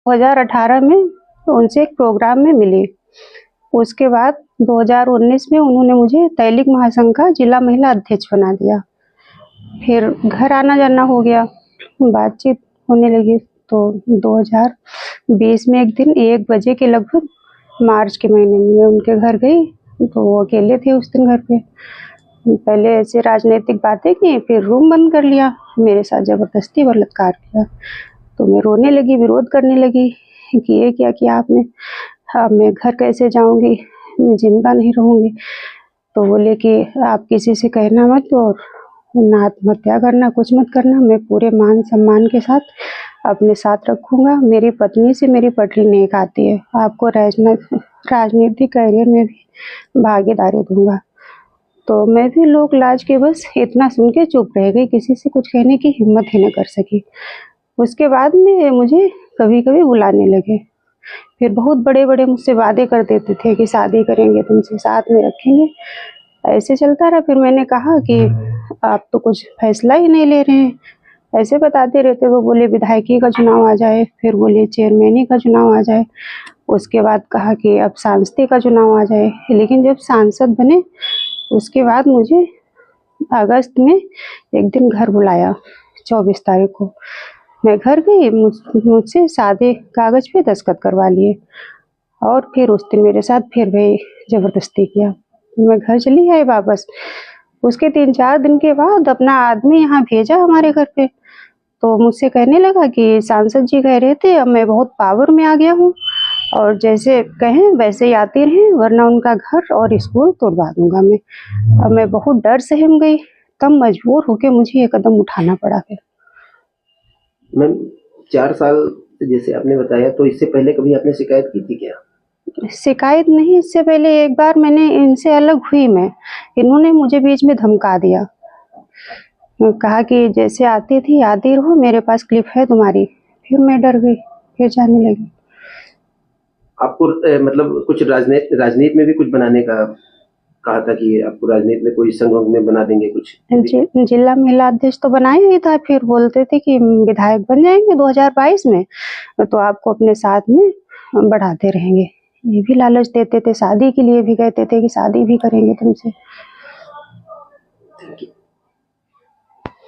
2018 में उनसे एक प्रोग्राम में मिली। उसके बाद 2019 में उन्होंने मुझे तैलिक महासंघ का जिला महिला अध्यक्ष बना दिया। फिर घर आना-जाना हो गया, बातचीत होने लगी। तो 2020 में एक दिन 1 बजे के लगभग मार्च के महीने में मैं उनके घर गई, तो वो अकेले थे उस दिन घर पे। पहले ऐसे राजनीतिक बातें की, फिर रूम बंद कर लिया, मेरे साथ ज़बरदस्ती बलात्कार किया। तो मैं रोने लगी, विरोध करने लगी कि ये क्या किया आपने? अब मैं घर कैसे जाऊँगी? मैं ज़िंदा नहीं रहूँगी। तो बोले कि आप किसी से कहना मत और ना आत्महत्या करना, कुछ मत करना, मैं पूरे मान-सम्मान के साथ अपने साथ रखूँगा। मेरी पत्नी से मेरी पटरी नहीं खाती है, आपको राजनीतिक करियर में भी भागीदारी दूँगा। तो मैं भी लोक लाज के बस इतना सुन के चुप रह गई, किसी से कुछ कहने की हिम्मत ही न कर सकी। उसके बाद में मुझे कभी-कभी बुलाने लगे। फिर बहुत बड़े-बड़े मुझसे वादे कर देते थे कि शादी करेंगे तुमसे, साथ में रखेंगे। ऐसे चलता रहा। फिर मैंने कहा कि आप तो कुछ फैसला ही नहीं ले रहे हैं, ऐसे बताते रहते हो। बोले विधायकी का चुनाव आ जाए, फिर बोले चेयरमैनी का चुनाव आ जाए। उसके बाद कहा कि अब सांसद का चुनाव आ जाए। लेकिन जब सांसद बने, उसके बाद मुझे अगस्त में एक दिन घर बुलाया, 24 तारीख को। मैं घर गई, मुझसे सादे कागज़ पे दस्तखत करवा लिए और फिर उस दिन मेरे साथ फिर वही ज़बरदस्ती किया। मैं घर चली आई वापस। उसके 3-4 दिन के बाद अपना आदमी यहाँ भेजा हमारे घर पे, तो मुझसे कहने लगा कि सांसद जी कह रहे थे अब मैं बहुत पावर में आ गया हूँ और जैसे कहें वैसे ही आती रहें, वरना उनका घर और स्कूल तोड़वा दूँगा मैं। अब मैं बहुत डर सहम गई, तब मजबूर होके मुझे ये कदम उठाना पड़ा फिर। मैम 4 साल जैसे आपने बताया, तो इससे पहले कभी आपने शिकायत की थी क्या? शिकायत नहीं, इससे पहले एक बार मैंने इनसे अलग हुई मैं, इन्होंने मुझे बीच में धमका दिया। कहा कि जैसे आती थी आती रहो, मेरे पास क्लिप है तुम्हारी। फिर मैं डर गई, फिर जाने लगी। आपको मतलब कुछ राजनीति में भी कुछ बनाने का कहा था कि आपको राजनीति में कोई संघ में बना देंगे कुछ? जिला महिला अध्यक्ष तो बनाया ही था, फिर बोलते थे कि विधायक बन जाएंगे 2022 में, तो आपको अपने साथ में बढ़ाते रहेंगे। ये भी लालच देते थे, शादी के लिए भी कहते थे कि शादी भी करेंगे तुमसे।